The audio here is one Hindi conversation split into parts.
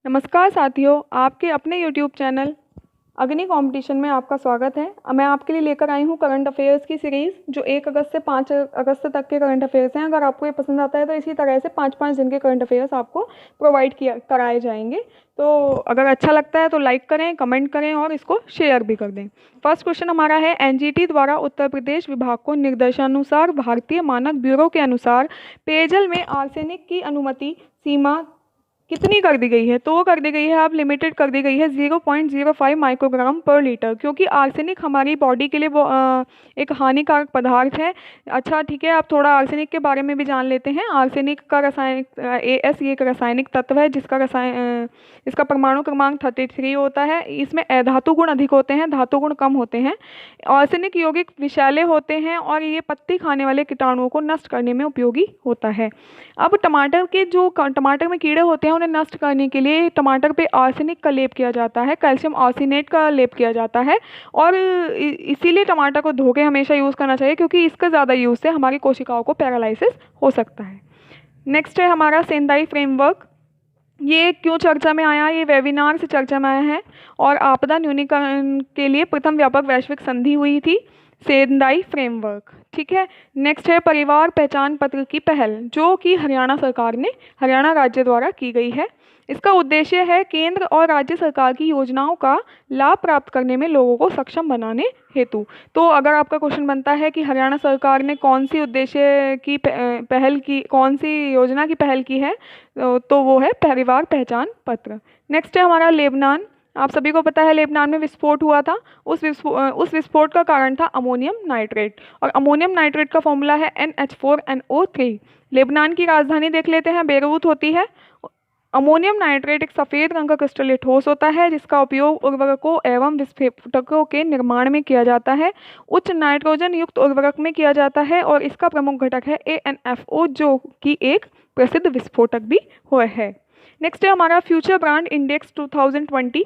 नमस्कार साथियों, आपके अपने YouTube चैनल अग्नि कंपटीशन में आपका स्वागत है। मैं आपके लिए लेकर आई हूँ करंट अफेयर्स की सीरीज़ जो 1 अगस्त से 5 अगस्त तक के करंट अफेयर्स हैं। अगर आपको ये पसंद आता है तो इसी तरह से 5-5 दिन के करंट अफेयर्स आपको प्रोवाइड कराए जाएंगे। तो अगर अच्छा लगता है तो लाइक करें, कमेंट करें और इसको शेयर भी कर दें। फर्स्ट क्वेश्चन हमारा है, एनजीटी द्वारा उत्तर प्रदेश विभाग को निर्देशानुसार भारतीय मानक ब्यूरो के अनुसार पेयजल में आर्सेनिक की अनुमति सीमा कितनी कर दी गई है? तो वो कर दी गई है, अब लिमिटेड कर दी गई है 0.05 माइक्रोग्राम पर लीटर, क्योंकि आर्सेनिक हमारी बॉडी के लिए वो एक हानिकारक पदार्थ है। अच्छा ठीक है, आप थोड़ा आर्सेनिक के बारे में भी जान लेते हैं। आर्सेनिक का रासायनिक AS ये एक रासायनिक तत्व है जिसका इसका परमाणु क्रमांक 33 होता है। इसमें अधातु गुण अधिक होते हैं, धातु गुण कम होते हैं। आर्सेनिक यौगिक विषैले होते हैं और ये पत्ती खाने वाले कीटाणुओं को नष्ट करने में उपयोगी होता है। अब टमाटर में कीड़े होते हैं, उन्हें नष्ट करने के लिए टमाटर पे आर्सेनिक का लेप किया जाता है, कैल्शियम आर्सेनेट का लेप किया जाता है। और इसीलिए टमाटर को धो के हमेशा यूज़ करना चाहिए, क्योंकि इसका ज़्यादा यूज़ से हमारी कोशिकाओं को पैरालिसिस हो सकता है। नेक्स्ट है हमारा सेंदाई फ्रेमवर्क। ये क्यों चर्चा में आया? ये वेबिनार से चर्चा में आया है और आपदा न्यूनीकरण के लिए प्रथम व्यापक वैश्विक संधि हुई थी, सेंदाई फ्रेमवर्क। ठीक है। नेक्स्ट है परिवार पहचान पत्र की पहल, जो कि हरियाणा राज्य द्वारा की गई है। इसका उद्देश्य है केंद्र और राज्य सरकार की योजनाओं का लाभ प्राप्त करने में लोगों को सक्षम बनाने हेतु। तो अगर आपका क्वेश्चन बनता है कि हरियाणा सरकार ने कौन सी उद्देश्य की पहल की, कौन सी योजना की पहल की है, तो वो है परिवार पहचान पत्र। नेक्स्ट है हमारा लेबनान। आप सभी को पता है लेबनान में विस्फोट हुआ था। उस विस्फोट का कारण था अमोनियम नाइट्रेट, और अमोनियम नाइट्रेट का फॉर्मूला है NH4NO3। लेबनान की राजधानी देख लेते हैं, बेरूत होती है। अमोनियम नाइट्रेट एक सफ़ेद रंग का क्रिस्टलीय ठोस होता है जिसका उपयोग उर्वरकों एवं विस्फोटकों के निर्माण में किया जाता है। उच्च नाइट्रोजन युक्त उर्वरक में किया जाता है और इसका प्रमुख घटक है ANFO, जो कि एक प्रसिद्ध विस्फोटक भी है। नेक्स्ट है हमारा फ्यूचर ब्रांड इंडेक्स 2020।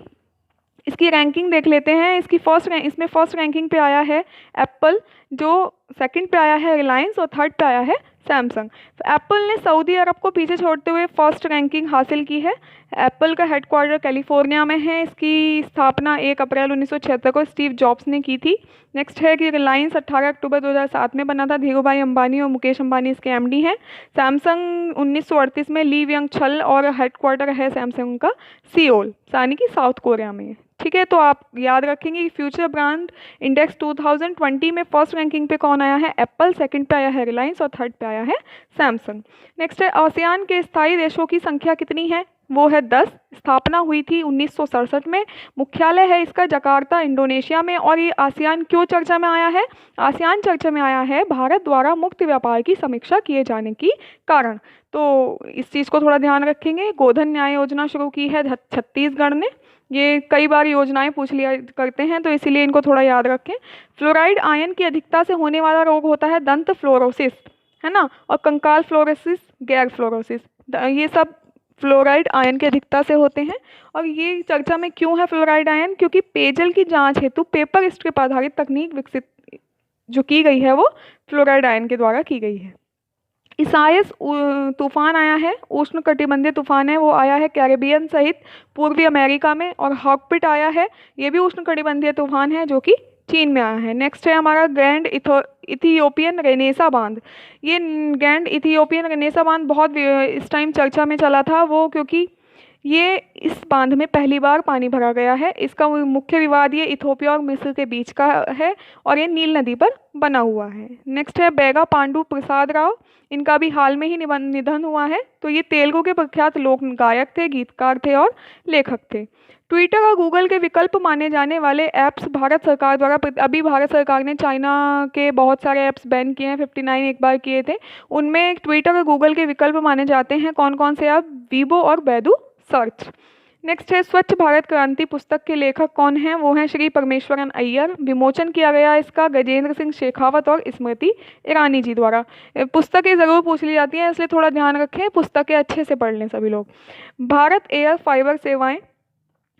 इसकी रैंकिंग देख लेते हैं। इसमें फर्स्ट रैंकिंग पे आया है एप्पल, जो सेकंड पे आया है रिलायंस और थर्ड पे आया है सैमसंग। एप्पल ने सऊदी अरब को पीछे छोड़ते हुए फर्स्ट रैंकिंग हासिल की है। एप्पल का हेडक्वार्टर कैलिफोर्निया में है। इसकी स्थापना 1 अप्रैल 1976 को स्टीव जॉब्स ने की थी। नेक्स्ट है कि रिलायंस 18 अक्टूबर 2007 में बना था। धीरूभाई अंबानी और मुकेश अंबानी इसके MD हैं। सैमसंग 1938 में ली व्यंग छल और हेडक्वार्टर है सैमसंग का सियोल, यानी कि साउथ कोरिया में। ठीक है, तो आप याद रखेंगे कि फ्यूचर ब्रांड इंडेक्स 2020 में फर्स्ट रैंकिंग पे कौन आया है? एप्पल, सेकंड पे आया है रिलायंस और थर्ड पे आया है सैमसंग। नेक्स्ट है आसियान के स्थायी देशों की संख्या कितनी है? वो है 10। स्थापना हुई थी 1967 में। मुख्यालय है इसका जकार्ता, इंडोनेशिया में। और ये आसियान क्यों चर्चा में आया है? आसियान चर्चा में आया है भारत द्वारा मुक्त व्यापार की समीक्षा किए जाने की कारण। तो इस चीज़ को थोड़ा ध्यान रखेंगे। गोधन न्याय योजना शुरू की है छत्तीसगढ़ ने। ये कई बार योजनाएं पूछ लिया करते हैं, तो इसीलिए इनको थोड़ा याद रखें। फ्लोराइड आयन की अधिकता से होने वाला रोग होता है दंत फ्लोरोसिस, है ना, और कंकाल फ्लोरोसिस, गैर फ्लोरोसिस। ये सब फ्लोराइड आयन की अधिकता से होते हैं। और ये चर्चा में क्यों है फ्लोराइड आयन? क्योंकि पेयजल की जांच हेतु पेपर स्ट्रिप आधारित तकनीक विकसित जो की गई है वो फ्लोराइड आयन के द्वारा की गई है। इसाइस तूफान आया है, उष्ण कटिबंधीय तूफान है, वो आया है कैरेबियन सहित पूर्वी अमेरिका में। और हॉकपिट आया है, ये भी उष्ण कटिबंधीय तूफान है जो कि चीन में आया है। नेक्स्ट है हमारा ग्रैंड इथियोपियन रेनेसा बांध। ये ग्रैंड इथियोपियन रेनेसा बांध बहुत इस टाइम चर्चा में चला था, वो क्योंकि ये इस बांध में पहली बार पानी भरा गया है। इसका मुख्य विवाद ये इथोपिया और मिस्र के बीच का है और ये नील नदी पर बना हुआ है। नेक्स्ट है बेगा पांडु प्रसाद राव। इनका भी हाल में ही निधन हुआ है। तो ये तेलुगु के प्रख्यात लोक गायक थे, गीतकार थे और लेखक थे। ट्विटर और गूगल के विकल्प माने जाने वाले ऐप्स भारत सरकार द्वारा अभी भारत सरकार ने चाइना के बहुत सारे ऐप्स बैन किए हैं, 59 एक बार किए थे। उनमें ट्विटर और गूगल के विकल्प माने जाते हैं कौन कौन से ऐप? वीबो और बैदू सर्च। नेक्स्ट है स्वच्छ भारत क्रांति पुस्तक के लेखक कौन हैं? वो हैं श्री परमेश्वरन अय्यर। विमोचन किया गया इसका गजेंद्र सिंह शेखावत और स्मृति ईरानी जी द्वारा। पुस्तकें ज़रूर पूछ ली जाती हैं, इसलिए थोड़ा ध्यान रखें, पुस्तकें अच्छे से पढ़ लें सभी लोग। भारत एयर फाइबर सेवाएं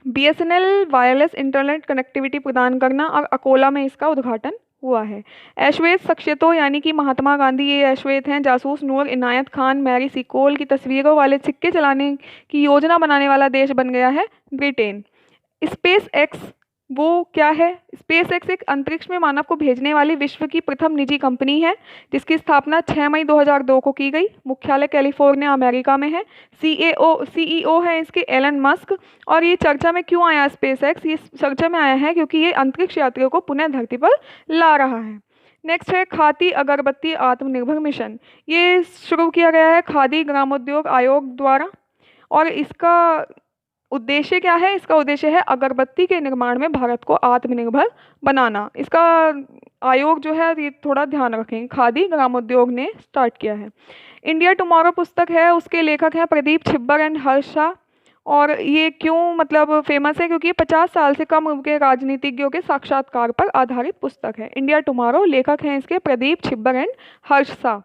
BSNL वायरलेस इंटरनेट कनेक्टिविटी प्रदान करना, और अकोला में इसका उद्घाटन हुआ है। ऐशवेत शख्सियतों यानी कि महात्मा गांधी ये ऐशवेत हैं। जासूस नूर इनायत खान मैरी सिकोल की तस्वीरों वाले सिक्के चलाने की योजना बनाने वाला देश बन गया है ब्रिटेन। स्पेस एक्स वो क्या है? स्पेस एक्स एक अंतरिक्ष में मानव को भेजने वाली विश्व की प्रथम निजी कंपनी है, जिसकी स्थापना 6 मई 2002 को की गई। मुख्यालय कैलिफोर्निया अमेरिका में है। सीईओ है इसके एलन मस्क। और ये चर्चा में क्यों आया स्पेस एक्स? ये चर्चा में आया है क्योंकि ये अंतरिक्ष यात्रियों को पुनः धरती पर ला रहा है। नेक्स्ट है खादी अगरबत्ती आत्मनिर्भर मिशन। ये शुरू किया गया है खादी ग्रामोद्योग आयोग द्वारा। और इसका उद्देश्य क्या है? इसका उद्देश्य है अगरबत्ती के निर्माण में भारत को आत्मनिर्भर बनाना। इसका आयोग जो है ये थोड़ा ध्यान रखें, खादी ग्रामोद्योग ने स्टार्ट किया है। इंडिया टुमारो पुस्तक है, उसके लेखक हैं प्रदीप छिब्बर एंड हर्ष शाह। और ये क्यों मतलब फेमस है? क्योंकि ये 50 साल से कम उम्र के राजनीतिज्ञों के साक्षात्कार पर आधारित पुस्तक है। इंडिया टुमारो, लेखक हैं इसके प्रदीप छिब्बर एंड हर्ष शाह।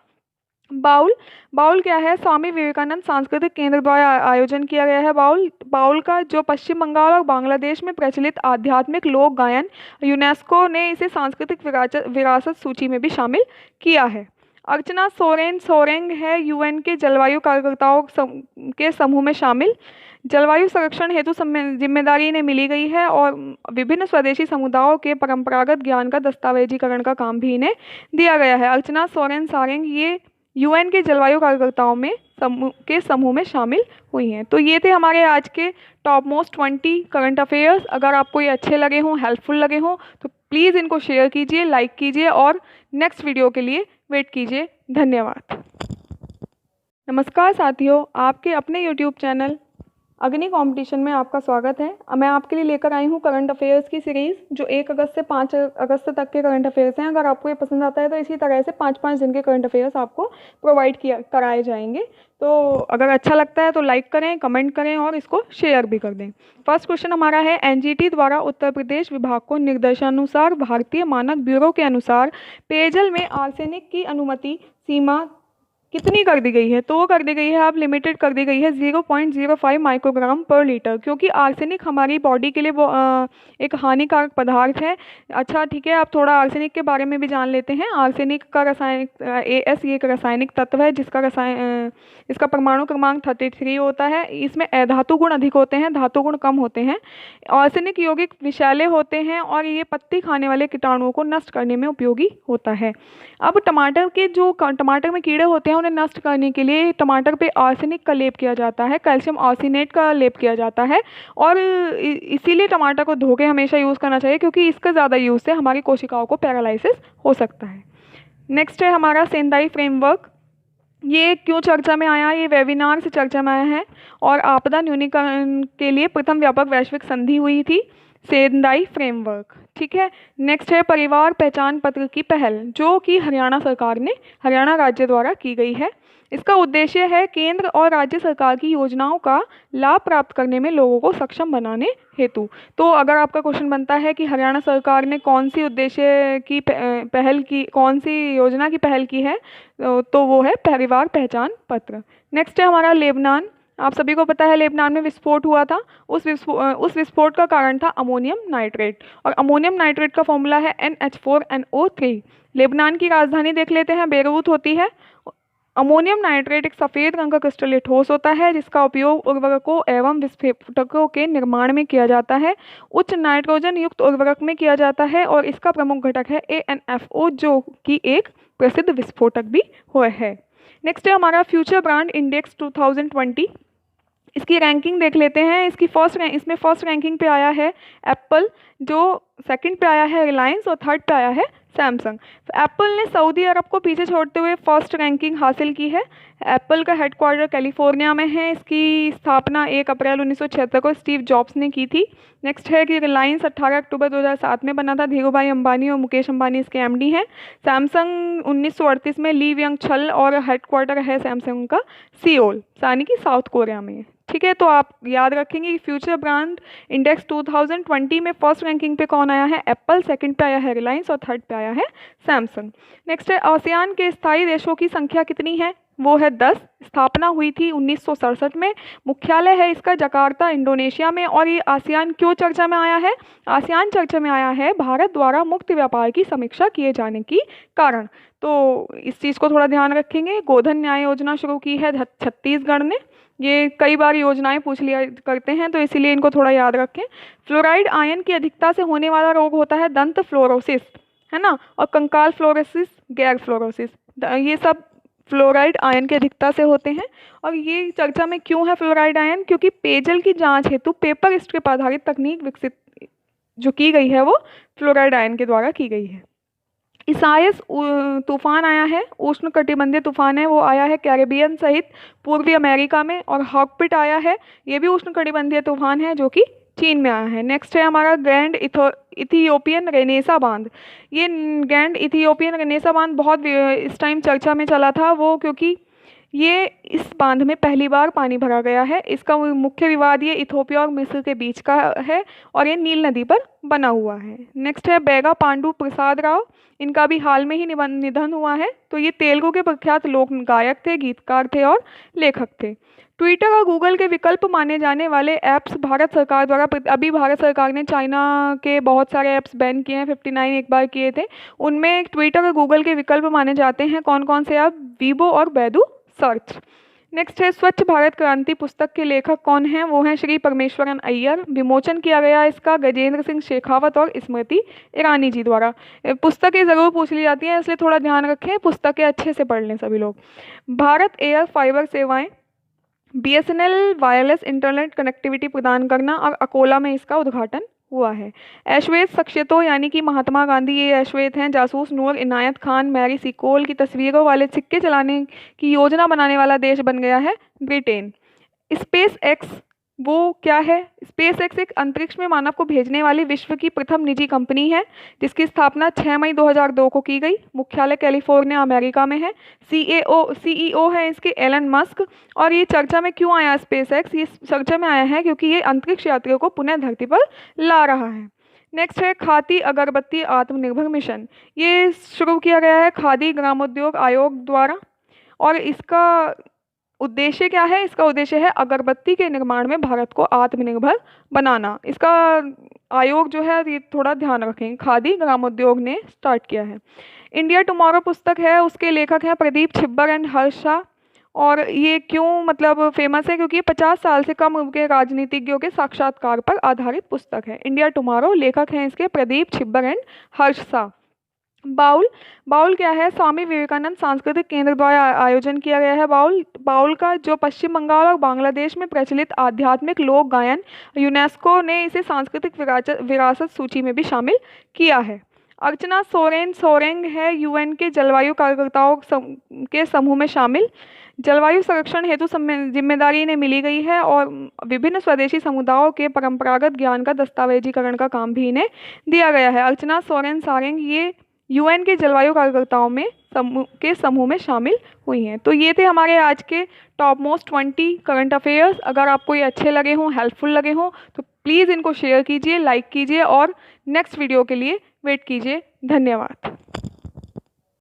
बाउल बाउल क्या है? स्वामी विवेकानंद सांस्कृतिक केंद्र द्वारा आयोजन किया गया है। बाउल का जो पश्चिम बंगाल और बांग्लादेश में प्रचलित आध्यात्मिक लोक गायन, यूनेस्को ने इसे सांस्कृतिक विरासत सूची में भी शामिल किया है। अर्चना सोरेंग है यूएन के जलवायु कार्यकर्ताओं के समूह में शामिल। जलवायु संरक्षण हेतु जिम्मेदारी इन्हें मिली गई है और विभिन्न स्वदेशी समुदायों के परंपरागत ज्ञान का दस्तावेजीकरण का काम भी इन्हें दिया गया है। अर्चना सारेंग ये यूएन के जलवायु कार्यकर्ताओं में समूह में शामिल हुई हैं। तो ये थे हमारे आज के टॉप मोस्ट 20 करंट अफेयर्स। अगर आपको ये अच्छे लगे हों, हेल्पफुल लगे हों, तो प्लीज़ इनको शेयर कीजिए, लाइक कीजिए और नेक्स्ट वीडियो के लिए वेट कीजिए। धन्यवाद। नमस्कार साथियों, आपके अपने यूट्यूब चैनल अग्नि कंपटीशन में आपका स्वागत है। मैं आपके लिए लेकर आई हूँ करंट अफेयर्स की सीरीज़, जो 1 अगस्त से 5 अगस्त तक के करंट अफेयर्स हैं। अगर आपको ये पसंद आता है तो इसी तरह से 5-5 दिन के करंट अफेयर्स आपको प्रोवाइड कराए जाएंगे। तो अगर अच्छा लगता है तो लाइक करें, कमेंट करें और इसको शेयर भी कर दें। फर्स्ट क्वेश्चन हमारा है, एनजीटी द्वारा उत्तर प्रदेश विभाग को निर्देशानुसार भारतीय मानक ब्यूरो के अनुसार पेयजल में आर्सेनिक की अनुमति सीमा कितनी कर दी गई है? तो वो कर दी गई है, अब लिमिटेड कर दी गई है 0.05 माइक्रोग्राम पर लीटर, क्योंकि आर्सेनिक हमारी बॉडी के लिए वो एक हानिकारक पदार्थ है। अच्छा ठीक है, अब थोड़ा आर्सेनिक के बारे में भी जान लेते हैं। आर्सेनिक का रासायनिक AS ये एक रासायनिक तत्व है जिसका इसका परमाणु क्रमांक 33 होता है। इसमें अधातु गुण अधिक होते हैं, धातु गुण कम होते हैं। आर्सेनिक यौगिक विषैले होते हैं और ये पत्ती खाने वाले कीटाणुओं को नष्ट करने में उपयोगी होता है। अब टमाटर में कीड़े होते हैं, उन्हें नष्ट करने के लिए टमाटर पे आर्सेनिक का लेप किया जाता है, कैल्शियम आर्सेनेट का लेप किया जाता है। और इसीलिए टमाटर को धो के हमेशा यूज़ करना चाहिए, क्योंकि इसका ज़्यादा यूज़ से हमारी कोशिकाओं को पैरालिसिस हो सकता है। नेक्स्ट है हमारा सेंदाई फ्रेमवर्क। ये क्यों चर्चा में आया? ये वेबिनार से चर्चा में आया है और आपदा न्यूनीकरण के लिए प्रथम व्यापक वैश्विक संधि हुई थी, सेंदाई फ्रेमवर्क। ठीक है, नेक्स्ट है परिवार पहचान पत्र की पहल, जो कि हरियाणा राज्य द्वारा की गई है। इसका उद्देश्य है केंद्र और राज्य सरकार की योजनाओं का लाभ प्राप्त करने में लोगों को सक्षम बनाने हेतु। तो अगर आपका क्वेश्चन बनता है कि हरियाणा सरकार ने कौन सी उद्देश्य की पहल की, कौन सी योजना की पहल की है, तो वो है परिवार पहचान पत्र। नेक्स्ट है हमारा लेबनान। आप सभी को पता है लेबनान में विस्फोट हुआ था। उस विस्फोट का कारण था अमोनियम नाइट्रेट, और अमोनियम नाइट्रेट का फॉर्मूला है NH4NO3। लेबनान की राजधानी देख लेते हैं, बेरूत होती है। अमोनियम नाइट्रेट एक सफ़ेद रंग का क्रिस्टलीय ठोस होता है जिसका उपयोग उर्वरकों एवं विस्फोटकों के निर्माण में किया जाता है। उच्च नाइट्रोजन युक्त उर्वरक में किया जाता है और इसका प्रमुख घटक है ANFO, जो कि एक प्रसिद्ध विस्फोटक भी है। नेक्स्ट है हमारा फ्यूचर ब्रांड इंडेक्स 2020। इसकी रैंकिंग देख लेते हैं। इसमें फर्स्ट रैंकिंग पे आया है एप्पल, जो सेकंड पे आया है रिलायंस और थर्ड पे आया है सैमसंग। तो एप्पल ने सऊदी अरब को पीछे छोड़ते हुए फर्स्ट रैंकिंग हासिल की है। एप्पल का हेडक्वार्टर कैलिफोर्निया में है। इसकी स्थापना 1 अप्रैल 1976 को स्टीव जॉब्स ने की थी। नेक्स्ट है कि रिलायंस 18 अक्टूबर 2007 में बना था। धीरूभाई अंबानी और मुकेश अंबानी इसके MD हैं। सैमसंग 1938 में ली व्यंग छल और हेडक्वार्टर है सैमसंग का सियोल, यानी कि साउथ कोरिया में। ठीक है, तो आप याद रखेंगे कि फ्यूचर ब्रांड इंडेक्स 2020 में फर्स्ट रैंकिंग पे कौन आया है? एप्पल, सेकंड पे आया है रिलायंस और थर्ड पे आया है सैमसंग। नेक्स्ट है आसियान के स्थायी देशों की संख्या कितनी है? वो है 10। स्थापना हुई थी 1967 में। मुख्यालय है इसका जकार्ता, इंडोनेशिया में। और ये आसियान क्यों चर्चा में आया है? आसियान चर्चा में आया है भारत द्वारा मुक्त व्यापार की समीक्षा किए जाने की कारण। तो इस चीज़ को थोड़ा ध्यान रखेंगे। गोधन न्याय योजना शुरू की है छत्तीसगढ़ ने। ये कई बार योजनाएं पूछ लिया करते हैं, तो इसीलिए इनको थोड़ा याद रखें। फ्लोराइड आयन की अधिकता से होने वाला रोग होता है दंत फ्लोरोसिस, है ना, और कंकाल फ्लोरोसिस, गैर फ्लोरोसिस। ये सब फ्लोराइड आयन की अधिकता से होते हैं। और ये चर्चा में क्यों है फ्लोराइड आयन? क्योंकि पेयजल की जांच हेतु पेपर स्ट्रिप आधारित तकनीक विकसित जो की गई है वो फ्लोराइड आयन के द्वारा की गई है। इसाइस तूफान आया है, उष्णकटिबंधीय तूफान है, वो आया है कैरेबियन सहित पूर्वी अमेरिका में। और हॉकपिट आया है, ये भी उष्णकटिबंधीय तूफान है जो कि चीन में आया है। नेक्स्ट है हमारा ग्रैंड इथियोपियन रेनेसा बांध। ये ग्रैंड इथियोपियन रेनेसा बांध बहुत इस टाइम चर्चा में चला था वो, क्योंकि ये इस बांध में पहली बार पानी भरा गया है। इसका मुख्य विवाद ये इथोपिया और मिस्र के बीच का है और ये नील नदी पर बना हुआ है। नेक्स्ट है बेगा पांडु प्रसाद राव। इनका भी हाल में ही निधन हुआ है। तो ये तेलुगु के प्रख्यात लोक गायक थे, गीतकार थे और लेखक थे। ट्विटर और गूगल के विकल्प माने जाने वाले ऐप्स भारत सरकार द्वारा अभी भारत सरकार ने चाइना के बहुत सारे ऐप्स बैन किए हैं, 59 एक बार किए थे। उनमें ट्विटर और गूगल के विकल्प माने जाते हैं कौन कौन से ऐप? वीबो और बैदू सर्च। नेक्स्ट है स्वच्छ भारत क्रांति पुस्तक के लेखक कौन हैं? वो हैं श्री परमेश्वरन अय्यर। विमोचन किया गया इसका गजेंद्र सिंह शेखावत और स्मृति ईरानी जी द्वारा। पुस्तकें ज़रूर पूछ ली जाती हैं, इसलिए थोड़ा ध्यान रखें, पुस्तकें अच्छे से पढ़ लें सभी लोग। भारत एयर फाइबर सेवाएं, बीएसएनएल वायरलेस इंटरनेट कनेक्टिविटी प्रदान करना, और अकोला में इसका उद्घाटन हुआ है। ऐश्वेत शख्सियतों यानी कि महात्मा गांधी ये ऐश्वेत हैं। जासूस नूर इनायत खान मैरी सिकोल की तस्वीरों वाले सिक्के चलाने की योजना बनाने वाला देश बन गया है ब्रिटेन। स्पेस एक्स वो क्या है? स्पेस एक्स एक अंतरिक्ष में मानव को भेजने वाली विश्व की प्रथम निजी कंपनी है, जिसकी स्थापना 6 मई 2002 को की गई। मुख्यालय कैलिफोर्निया अमेरिका में है। सीईओ है इसके एलन मस्क। और ये चर्चा में क्यों आया स्पेस एक्स? ये चर्चा में आया है क्योंकि ये अंतरिक्ष यात्रियों को पुनः धरती पर ला रहा है। नेक्स्ट है खादी अगरबत्ती आत्मनिर्भर मिशन। ये शुरू किया गया है खादी ग्रामोद्योग आयोग द्वारा। और इसका उद्देश्य क्या है? इसका उद्देश्य है अगरबत्ती के निर्माण में भारत को आत्मनिर्भर बनाना। इसका आयोग जो है ये थोड़ा ध्यान रखें, खादी ग्रामोद्योग ने स्टार्ट किया है। इंडिया टुमारो पुस्तक है, उसके लेखक हैं प्रदीप छिब्बर एंड हर्ष शाह। और ये क्यों मतलब फेमस है? क्योंकि 50 साल से कम उम्र के राजनीतिज्ञों के साक्षात्कार पर आधारित पुस्तक है। इंडिया टुमारो, लेखक हैं इसके प्रदीप छिब्बर एंड हर्ष शाह। बाउल क्या है? स्वामी विवेकानंद सांस्कृतिक केंद्र द्वारा आयोजन किया गया है। बाउल का जो पश्चिम बंगाल और बांग्लादेश में प्रचलित आध्यात्मिक लोक गायन, यूनेस्को ने इसे सांस्कृतिक विरासत सूची में भी शामिल किया है। अर्चना सोरेंग है यूएन के जलवायु कार्यकर्ताओं के समूह में शामिल। जलवायु संरक्षण हेतु जिम्मेदारी इन्हें मिली गई है और विभिन्न स्वदेशी समुदायों के परंपरागत ज्ञान का दस्तावेजीकरण का काम भी इन्हें दिया गया है। अर्चना सोरेंग ये यूएन के जलवायु कार्यकर्ताओं में समूह में शामिल हुई हैं। तो ये थे हमारे आज के टॉप मोस्ट 20 करंट अफेयर्स। अगर आपको ये अच्छे लगे हों, हेल्पफुल लगे हों, तो प्लीज़ इनको शेयर कीजिए, लाइक कीजिए और नेक्स्ट वीडियो के लिए वेट कीजिए। धन्यवाद।